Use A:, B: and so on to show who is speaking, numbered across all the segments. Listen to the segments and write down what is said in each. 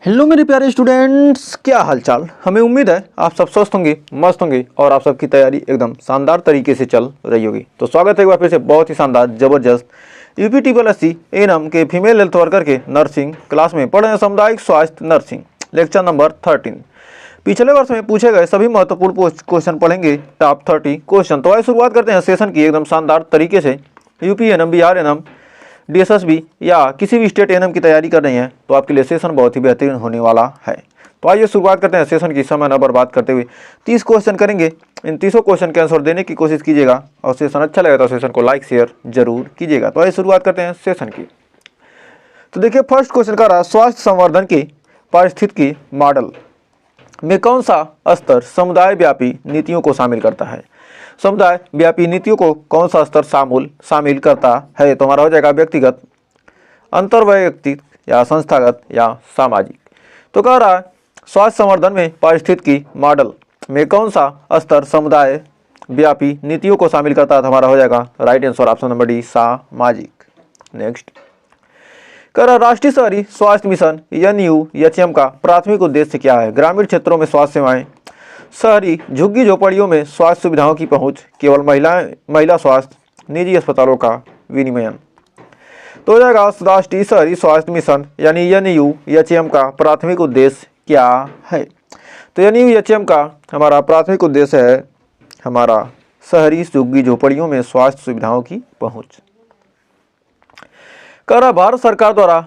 A: Hello मेरे प्यारे students, क्या हालचाल। हमें उम्मीद है आप सब स्वस्थ होंगे, मस्त होंगे और आप सबकी तैयारी एकदम शानदार तरीके से चल रही होगी। तो स्वागत है एक बार फिर से बहुत ही शानदार जबरदस्त यूपी TSSC एएनएम के फीमेल हेल्थ वर्कर के नर्सिंग क्लास में पढ़ रहे हैं सामुदायिक स्वास्थ्य नर्सिंग लेक्चर नंबर 13। पिछले वर्ष में पूछे गए सभी महत्वपूर्ण क्वेश्चन पढ़ेंगे, टॉप 30 क्वेश्चन। तो आइए शुरुआत करते हैं सेशन की एकदम शानदार तरीके से। UP ANM, Bihar ANM, DSSB या किसी भी स्टेट एएनएम की तैयारी कर रही हैं तो आपके लिए सेशन बहुत ही बेहतरीन होने वाला है। तो आइए शुरुआत करते हैं सेशन की, समय न बर्बाद करते हुए 30 क्वेश्चन करेंगे। इन 30 क्वेश्चन के आंसर देने की कोशिश कीजिएगा और सेशन अच्छा लगे तो सेशन को लाइक शेयर जरूर कीजिएगा। तो आइए शुरुआत करते हैं सेशन की। तो देखिए, फर्स्ट क्वेश्चन का रहा, स्वास्थ्य संवर्धन की पारिस्थितिकी मॉडल में कौन सा स्तर समुदाय व्यापी नीतियों को शामिल करता है। समुदाय व्यापी नीतियों को कौन सा स्तर शामिल करता है। तो हमारा हो जाएगा व्यक्तिगत, अंतर्वैयक्तिक या संस्थागत या सामाजिक। तो कह रहा है स्वास्थ्य संवर्धन में पारिस्थितिकी मॉडल में कौन सा स्तर समुदाय व्यापी नीतियों को शामिल करता है। तो हमारा हो जाएगा right answer option number D, सामाजिक। नेक्स्ट कह रहा राष्ट्रीय शहरी स्वास्थ्य मिशन NUHM का प्राथमिक उद्देश्य क्या है। ग्रामीण क्षेत्रों में स्वास्थ्य सेवाएं, शहरी झुग्गी झोपड़ियों में स्वास्थ्य सुविधाओं की पहुंच, केवल महिला स्वास्थ्य, निजी अस्पतालों का विनियमन। तो हो जाएगा राष्ट्रीय शहरी स्वास्थ्य मिशन यानी NUHM का प्राथमिक उद्देश्य क्या है। तो NUHM का हमारा प्राथमिक उद्देश्य है हमारा शहरी झुग्गी झोपड़ियों में स्वास्थ्य सुविधाओं की पहुंच। कह रहा भारत सरकार द्वारा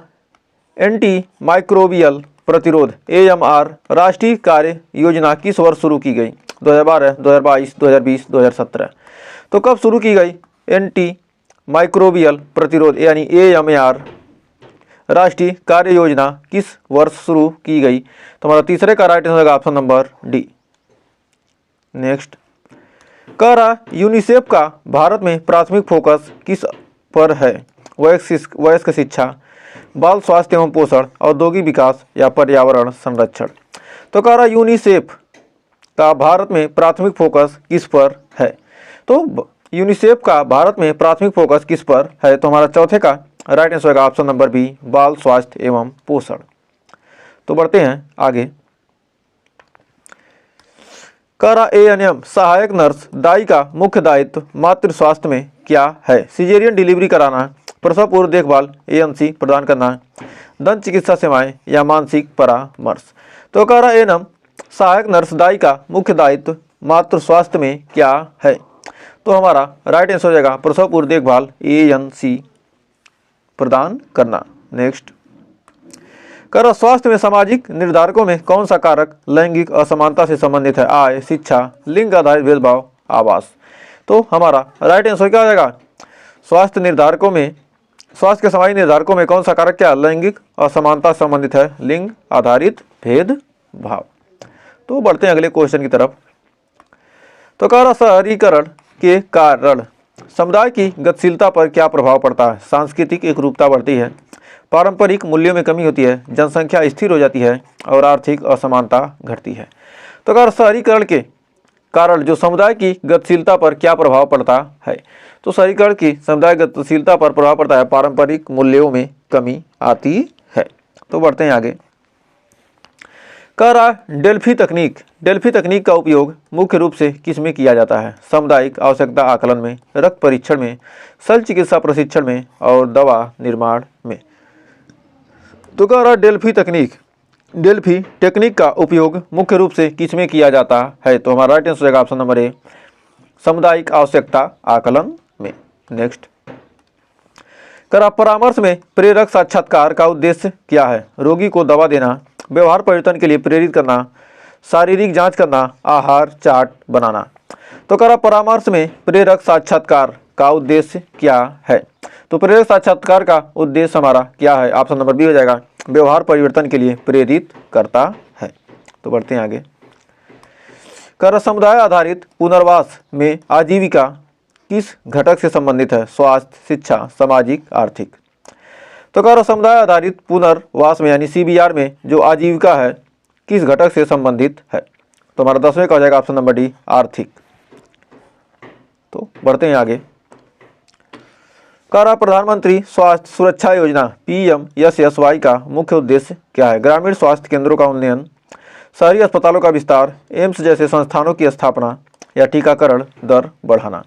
A: एंटी माइक्रोबियल प्रतिरोध AMR राष्ट्रीय कार्य योजना किस वर्ष शुरू की गई। 2012, 2022, 2020, 2017। तो कब शुरू की गई एंटी माइक्रोबियल प्रतिरोध यानी AMR राष्ट्रीय कार्य योजना किस वर्ष शुरू की गई। तो हमारा तीसरे का राइट आंसर होगा ऑप्शन नंबर डी। नेक्स्ट कह रहा यूनिसेफ का भारत में प्राथमिक फोकस किस पर है। वयस्क शिक्षा, बाल स्वास्थ्य एवं पोषण, औद्योगिक विकास या पर्यावरण संरक्षण। तो कह रहा यूनिसेफ का भारत में प्राथमिक फोकस किस पर है। तो यूनिसेफ का भारत में प्राथमिक फोकस किस पर है। तो हमारा चौथे का राइट आंसर होगा ऑप्शन नंबर बी, बाल स्वास्थ्य एवं पोषण। तो बढ़ते हैं आगे। कह रहा ANM सहायक नर्स दाई का मुख्य दायित्व मातृ स्वास्थ्य में क्या है। सिजेरियन डिलीवरी कराना, प्रसव पूर्व देखभाल ANC प्रदान करना, दंत चिकित्सा सेवाएं या मानसिक परामर्श। तो कह रहा ANM सहायक नर्स दाई का मुख्य दायित्व मातृ स्वास्थ्य में क्या है। तो हमारा राइट आंसर हो जाएगा प्रसव पूर्व देखभाल ANC प्रदान करना। नेक्स्ट कह रहा स्वास्थ्य में सामाजिक निर्धारकों में कौन सा कारक लैंगिक असमानता से संबंधित है। आय, शिक्षा, लिंग आधारित भेदभाव, आवास। तो हमारा राइट आंसर क्या हो जाएगा स्वास्थ्य के सामाजिक निर्धारकों में कौन सा कारक क्या लैंगिक असमानता से संबंधित है, लिंग आधारित भेदभाव। तो बढ़ते हैं अगले क्वेश्चन की तरफ। तो कह रहा शहरीकरण के कारण समुदाय की गतिशीलता पर क्या प्रभाव पड़ता है। सांस्कृतिक एकरूपता बढ़ती है, पारंपरिक मूल्यों में कमी होती है, जनसंख्या स्थिर हो जाती है और आर्थिक असमानता घटती है। तो अगर शहरीकरण के कारण जो समुदाय की गतिशीलता पर क्या प्रभाव पड़ता है। तो शहरीकरण की समुदाय गतिशीलता पर प्रभाव पड़ता है, पारंपरिक मूल्यों में कमी आती है। तो बढ़ते हैं आगे। कह रहा डेल्फी तकनीक का उपयोग मुख्य रूप से किस में किया जाता है। सामुदायिक आवश्यकता आकलन में, रक्त परीक्षण में, शल्य चिकित्सा प्रशिक्षण में और दवा निर्माण में। तो कह रहा डेल्फी टेक्निक का उपयोग मुख्य रूप से किस में किया जाता है। तो हमारा राइट आंसर होगा ऑप्शन नंबर ए, सामुदायिक आवश्यकता आकलन में। नेक्स्ट करा परामर्श में प्रेरक साक्षात्कार का उद्देश्य क्या है। रोगी को दवा देना, व्यवहार परिवर्तन के लिए प्रेरित करना, शारीरिक जांच करना, आहार चार्ट बनाना। तो करा परामर्श में प्रेरक साक्षात्कार का उद्देश्य क्या है। तो प्रेरक साक्षात्कार का उद्देश्य हमारा क्या है, ऑप्शन नंबर बी हो जाएगा, व्यवहार परिवर्तन के लिए प्रेरित करता है। तो बढ़ते हैं आगे। कर समुदाय आधारित पुनर्वास में आजीविका किस घटक से संबंधित है। स्वास्थ्य, शिक्षा, सामाजिक, आर्थिक। तो कर समुदाय आधारित पुनर्वास में यानी CBR में जो आजीविका है किस घटक से संबंधित है। तो हमारा 10वें का हो जाएगा ऑप्शन नंबर डी, आर्थिक। तो बढ़ते हैं आगे। कह रहा प्रधानमंत्री स्वास्थ्य सुरक्षा योजना PMSSY का मुख्य उद्देश्य क्या है? ग्रामीण स्वास्थ्य केंद्रों का उन्नयन, शहरी अस्पतालों का विस्तार, एम्स जैसे संस्थानों की स्थापना या टीकाकरण दर बढ़ाना।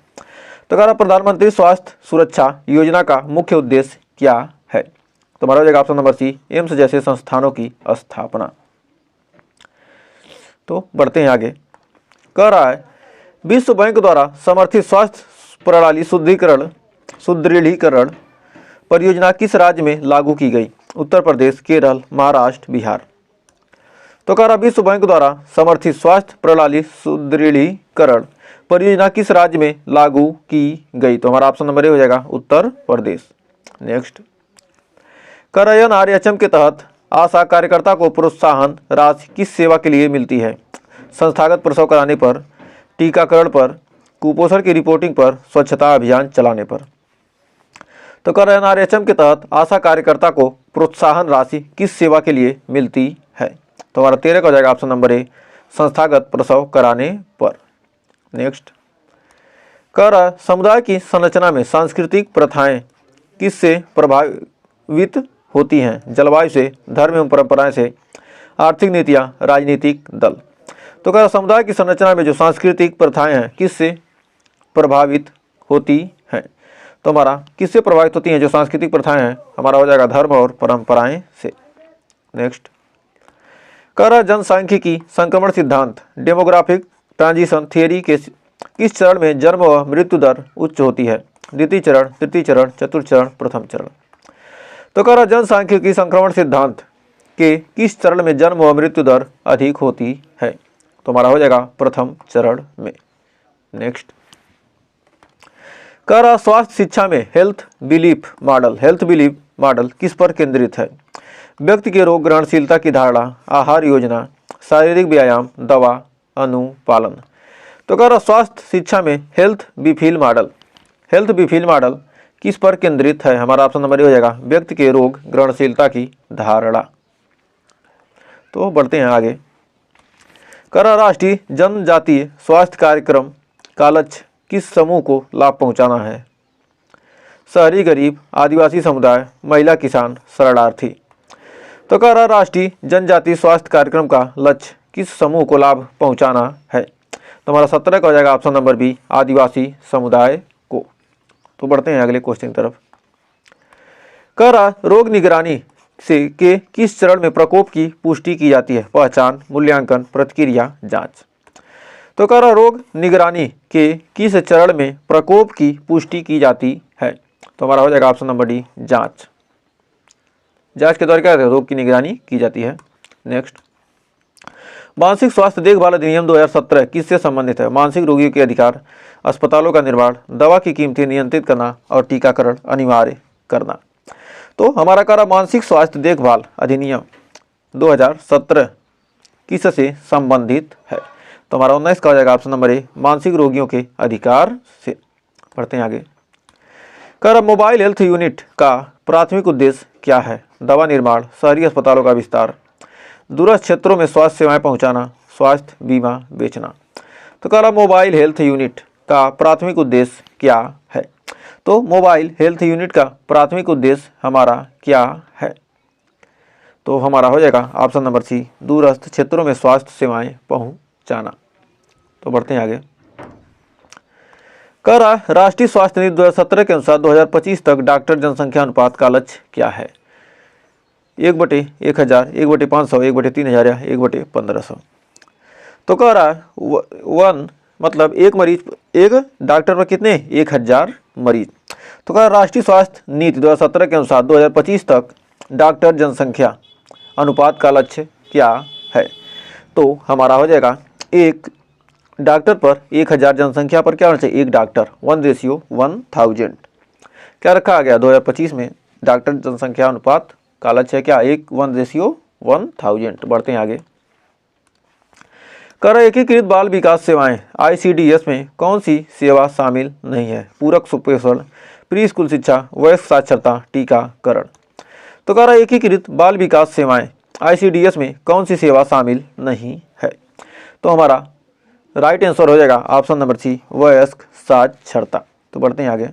A: तो कह रहा प्रधानमंत्री स्वास्थ्य सुरक्षा योजना का मुख्य उद्देश्य क्या है? तो हमारा हो जाएगा ऑप्शन नंबर सी, एम्स जैसे संस्थानों की स्थापना। तो बढ़ते हैं आगे। कह रहा है विश्व बैंक द्वारा समर्थित स्वास्थ्य प्रणाली सुदृढ़ीकरण परियोजना किस राज्य में लागू की गई? उत्तर प्रदेश, केरल, महाराष्ट्र, बिहार। तो कह रहा विश्व बैंक द्वारा समर्थित स्वास्थ्य प्रणाली सुदृढ़ीकरण परियोजना किस राज्य में लागू की गई? तो हमारा ऑप्शन नंबर ए हो जाएगा उत्तर प्रदेश। नेक्स्ट। कह रहा NRHM के तहत आशा कार्यकर्ता को प्रोत्साहन राशि किस सेवा के लिए मिलती है? संस्थागत प्रसव कराने पर, टीकाकरण पर, कुपोषण की रिपोर्टिंग पर, स्वच्छता अभियान चलाने पर। तो कह रहा NRHM के तहत आशा कार्यकर्ता को प्रोत्साहन राशि किस सेवा के लिए मिलती है? तो हमारा 13 का हो जाएगा ऑप्शन नंबर ए, संस्थागत प्रसव कराने पर। नेक्स्ट। कह रहा समुदाय की संरचना में सांस्कृतिक प्रथाएं किससे प्रभावित होती हैं? जलवायु से, धर्म एवं परंपराएं से, आर्थिक नीतियां, राजनीतिक दल। तो कह रहा समुदाय की संरचना में जो सांस्कृतिक प्रथाएं हैं किससे प्रभावित होती हैं? तो हमारा किससे प्रभावित होती हैं जो सांस्कृतिक प्रथाएं हैं? हमारा हो जाएगा धर्म और परंपराएं से। नेक्स्ट। कह रहा जनसांख्यिकी संक्रमण सिद्धांत डेमोग्राफिक ट्रांजिशन थियरी के किस चरण में जन्म व मृत्यु दर उच्च होती है? द्वितीय चरण, तृतीय चरण, चतुर्थ चरण, प्रथम चरण। तो कह रहा जनसांख्यिकी संक्रमण सिद्धांत के किस चरण में जन्म व मृत्यु दर अधिक होती है? तो हमारा हो जाएगा प्रथम चरण में। नेक्स्ट। कह रहा स्वास्थ्य शिक्षा में हेल्थ बिलीफ मॉडल किस पर केंद्रित है? व्यक्ति के रोग ग्रहणशीलता की धारणा, आहार योजना, शारीरिक व्यायाम, दवा, अनुपालन। तो कह रहा स्वास्थ्य शिक्षा में हेल्थ बिफील मॉडल किस पर केंद्रित है? हमारा ऑप्शन नंबर ए हो जाएगा व्यक्ति के रोग ग्रहणशीलता की धारणा। तो बढ़ते हैं आगे। कह रहा राष्ट्रीय जनजातीय स्वास्थ्य कार्यक्रम का लक्ष्य किस समूह को लाभ पहुंचाना है? शहरी गरीब, आदिवासी समुदाय, महिला किसान, शरणार्थी। तो कह रहा राष्ट्रीय जनजातीय स्वास्थ्य कार्यक्रम का लक्ष्य किस समूह को लाभ पहुंचाना है? तो हमारा 17 का हो जाएगा ऑप्शन नंबर बी, आदिवासी समुदाय को। तो बढ़ते हैं अगले क्वेश्चन की तरफ। कह रहा रोग निगरानी से के किस चरण में प्रकोप की पुष्टि की जाती है? पहचान, मूल्यांकन, प्रतिक्रिया, जांच। तो कह रहा रोग निगरानी के किस चरण में प्रकोप की पुष्टि की जाती है? तो हमारा हो जाएगा ऑप्शन नंबर डी, जांच। जांच के द्वारा क्या रोग की निगरानी की जाती है। नेक्स्ट। मानसिक स्वास्थ्य देखभाल अधिनियम 2017 किससे संबंधित है? मानसिक रोगियों के अधिकार, अस्पतालों का निर्माण, दवा की कीमतें नियंत्रित करना और टीकाकरण अनिवार्य करना। तो हमारा कह रहा मानसिक स्वास्थ्य देखभाल अधिनियम 2017 किससे संबंधित है? तो हमारा 19 का हो जाएगा ऑप्शन नंबर ए, मानसिक रोगियों के अधिकार से। पढ़ते हैं आगे। कह रहा मोबाइल हेल्थ यूनिट का प्राथमिक उद्देश्य क्या है? दवा निर्माण, शहरी अस्पतालों का विस्तार, दूरस्थ क्षेत्रों में स्वास्थ्य सेवाएं पहुंचाना, स्वास्थ्य बीमा बेचना। तो कह रहा मोबाइल हेल्थ यूनिट का प्राथमिक उद्देश्य क्या है? तो मोबाइल हेल्थ यूनिट का प्राथमिक उद्देश्य हमारा क्या है? तो हमारा हो जाएगा ऑप्शन नंबर सी, दूरस्थ क्षेत्रों में स्वास्थ्य सेवाएं पहुंचाना। तो बढ़ते हैं आगे। कह रहा राष्ट्रीय स्वास्थ्य नीति 2017 के अनुसार 2025 तक डॉक्टर जनसंख्या अनुपात का लक्ष्य क्या है? 1/1000, 1/500, 1/3000 या 1/1500। तो कह रहा वन मतलब एक मरीज, एक डॉक्टर पर कितने? 1000 मरीज। तो कह रहा राष्ट्रीय स्वास्थ्य नीति 2017 के अनुसार 2025 तक डॉक्टर जनसंख्या अनुपात का लक्ष्य क्या है? तो हमारा हो जाएगा एक डॉक्टर पर 1000 जनसंख्या पर क्या होना चाहिए? एक डॉक्टर, 1:1000। क्या रखा गया 2025 में? डॉक्टर जनसंख्या अनुपात का लक्ष्य है क्या? 1:1000। बढ़ते हैं आगे। कह रहा एकीकृत बाल विकास सेवाएं ICDS में कौन सी सेवा शामिल नहीं है? पूरक सुपोषण, प्री स्कूल शिक्षा, वयस्क साक्षरता, टीकाकरण। तो कह रहा एकीकृत बाल विकास सेवाएं ICDS में कौन सी सेवा शामिल नहीं है? तो हमारा राइट आंसर हो जाएगा ऑप्शन नंबर सी, वयस्क साक्षरता। तो बढ़ते हैं आगे।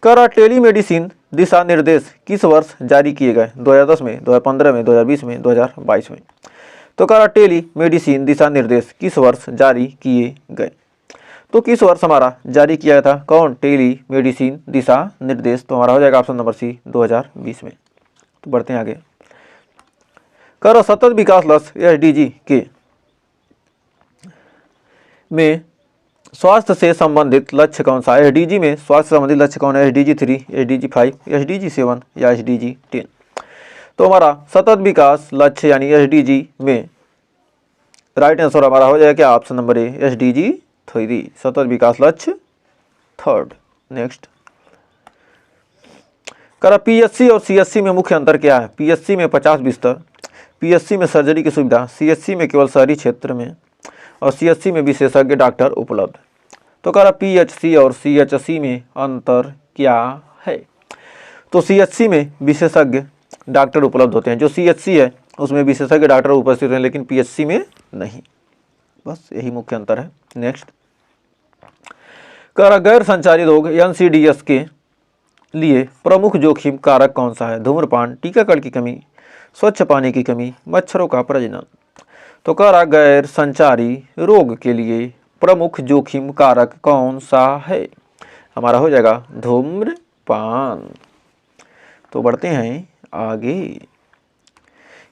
A: करा टेलीमेडिसिन दिशा निर्देश किस वर्ष जारी किए गए? 2010 में, 2015 में, 2020 में, 2022 में। तो करा टेलीमेडिसिन दिशा निर्देश किस वर्ष जारी किए गए? तो किस वर्ष हमारा जारी किया था कौन? टेलीमेडिसिन दिशा निर्देश। तो हमारा हो जाएगा ऑप्शन नंबर सी 2020 में। तो बढ़ते हैं आगे। करो सतत विकास लक्ष्य एसडीजी के में स्वास्थ्य से संबंधित लक्ष्य कौन सा? एसडीजी में स्वास्थ्य से संबंधित लक्ष्य कौन है? एसडीजी 3, एसडीजी 5, एसडीजी 7 या एसडीजी 10? तो हमारा सतत विकास लक्ष्य यानी एसडीजी में राइट आंसर हमारा हो जाएगा क्या? ऑप्शन नंबर ए एसडीजी 3, सतत विकास लक्ष्य 3rd। नेक्स्ट करा पीएचसी और सीएचसी में मुख्य अंतर क्या है? पीएचसी में 50 बिस्तर, पीएचसी में सर्जरी की सुविधा, सीएचसी में केवल शहरी क्षेत्र में और सीएचसी में विशेषज्ञ डॉक्टर उपलब्ध। तो कह रहा पीएचसी और सीएचसी में अंतर क्या है? तो सीएचसी में विशेषज्ञ डॉक्टर उपलब्ध होते हैं, जो सीएचसी है उसमें विशेषज्ञ डॉक्टर उपस्थित हैं लेकिन पीएचसी में नहीं, बस यही मुख्य अंतर है। नेक्स्ट कह रहा गैर संचारी रोग एनसीडीएस के लिए प्रमुख जोखिम कारक कौन सा है? धूम्रपान, टीकाकरण की कमी, स्वच्छ पानी की कमी, मच्छरों का प्रजनन। तो कह रहा गैर संचारी रोग के लिए प्रमुख जोखिम कारक कौन सा है? हमारा हो जाएगा धूम्रपान। तो बढ़ते हैं आगे।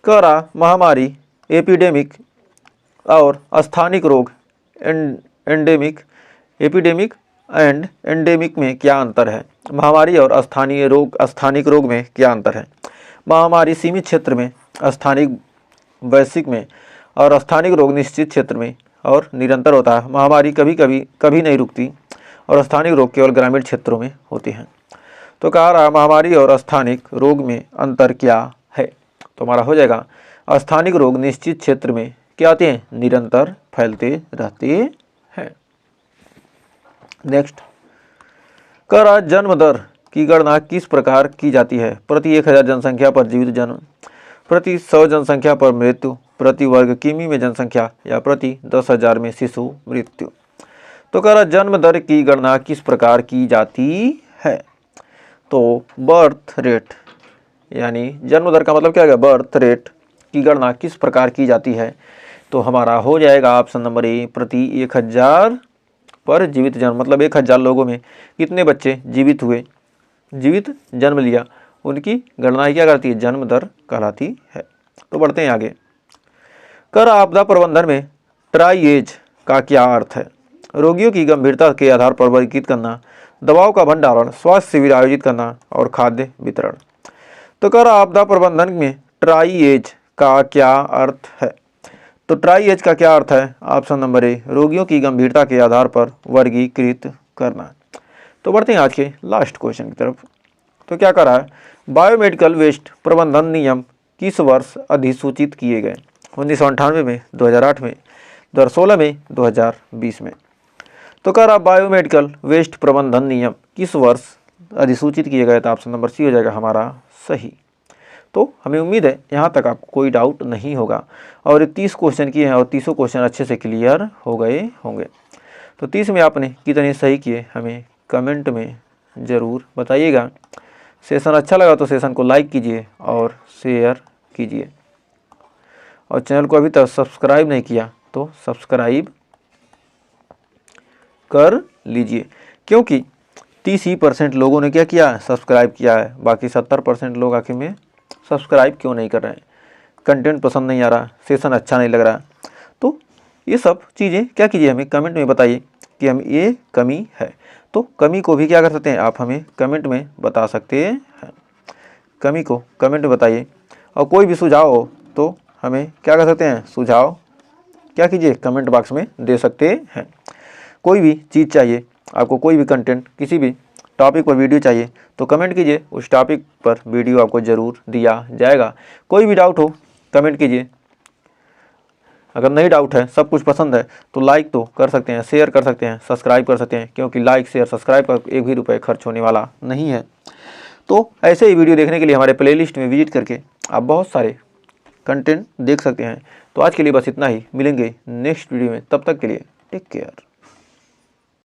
A: कह रहा महामारी, एपिडेमिक और स्थानिक रोग एंडेमिक, एपिडेमिक एंड एंडेमिक में क्या अंतर है? महामारी और स्थानिक रोग में क्या अंतर है? महामारी सीमित क्षेत्र में, स्थानिक वैश्विक में और स्थानिक रोग निश्चित क्षेत्र में और निरंतर होता है। महामारी कभी नहीं रुकती और स्थानिक रोग केवल ग्रामीण क्षेत्रों में होते हैं। तो कह रहा महामारी और स्थानिक रोग में अंतर क्या है? तो हमारा हो जाएगा स्थानिक रोग निश्चित क्षेत्र में क्या आते हैं? निरंतर फैलते रहते हैं। नेक्स्ट कह रहा जन्म दर की गणना किस प्रकार की जाती है? प्रति 1000 जनसंख्या पर जीवित जन्म, प्रति 100 जनसंख्या पर मृत्यु, प्रति वर्ग किमी में जनसंख्या या प्रति 10,000 में शिशु मृत्यु। तो कह रहा जन्म दर की गणना किस प्रकार की जाती है? तो बर्थ रेट यानी जन्म दर का मतलब क्या है? बर्थ रेट की गणना किस प्रकार की जाती है? तो हमारा हो जाएगा ऑप्शन नंबर ए प्रति 1000 पर जीवित जन्म, मतलब 1000 लोगों में कितने बच्चे जीवित जन्म लिया, उनकी गणना क्या करती है? जन्म दर कहलाती है। तो बढ़ते हैं आगे। कर आपदा प्रबंधन में ट्राई एज का क्या अर्थ है? रोगियों की गंभीरता के आधार पर वर्गीकृत करना, दवाओं का भंडारण, स्वास्थ्य शिविर आयोजित करना और खाद्य वितरण। तो कर आपदा प्रबंधन में ट्राई एज का क्या अर्थ है? तो ट्राई एज का क्या अर्थ है? ऑप्शन नंबर ए रोगियों की गंभीरता के आधार पर वर्गीकृत करना। तो बढ़ते हैं आज के लास्ट क्वेश्चन की तरफ। तो क्या कर रहा है? बायोमेडिकल वेस्ट प्रबंधन नियम किस वर्ष अधिसूचित किए गए? 1998 में, 2008 में, 2016 में, 2020 में। तो कह रहा बायोमेडिकल वेस्ट प्रबंधन नियम किस वर्ष अधिसूचित किए गए? तो ऑप्शन नंबर सी हो जाएगा हमारा सही। तो हमें उम्मीद है यहाँ तक आपको कोई डाउट नहीं होगा और 30 क्वेश्चन किए हैं और 30 क्वेश्चन अच्छे से क्लियर हो गए होंगे। तो 30 में आपने कितने सही किए हमें कमेंट में ज़रूर बताइएगा। सेशन अच्छा लगा तो सेशन को लाइक कीजिए और शेयर कीजिए और चैनल को अभी तक सब्सक्राइब नहीं किया तो सब्सक्राइब कर लीजिए, क्योंकि 30% लोगों ने क्या किया? सब्सक्राइब किया है, बाकी 70% लोग आखिर में सब्सक्राइब क्यों नहीं कर रहे हैं? कंटेंट पसंद नहीं आ रहा, सेशन अच्छा नहीं लग रहा। तो ये सब चीज़ें क्या कीजिए, हमें कमेंट में बताइए कि हम ये कमी है। तो कमी को भी क्या कर सकते हैं आप हमें कमेंट में बता सकते हैं। कमी को कमेंट में बताइए और कोई भी सुझाव हो तो हमें क्या कर सकते हैं? सुझाव क्या कीजिए? कमेंट बॉक्स में दे सकते हैं। कोई भी चीज़ चाहिए आपको, कोई भी कंटेंट, किसी भी टॉपिक पर वीडियो चाहिए तो कमेंट कीजिए, उस टॉपिक पर वीडियो आपको ज़रूर दिया जाएगा। कोई भी डाउट हो कमेंट कीजिए। अगर नहीं डाउट है, सब कुछ पसंद है तो लाइक तो कर सकते हैं, शेयर कर सकते हैं, सब्सक्राइब कर सकते हैं, क्योंकि लाइक शेयर सब्सक्राइब पर 1 भी रुपये खर्च होने वाला नहीं है। तो ऐसे ही वीडियो देखने के लिए हमारे प्लेलिस्ट में विजिट करके आप बहुत सारे कंटेंट देख सकते हैं। तो आज के लिए बस इतना ही, मिलेंगे नेक्स्ट वीडियो में, तब तक के लिए टेक केयर।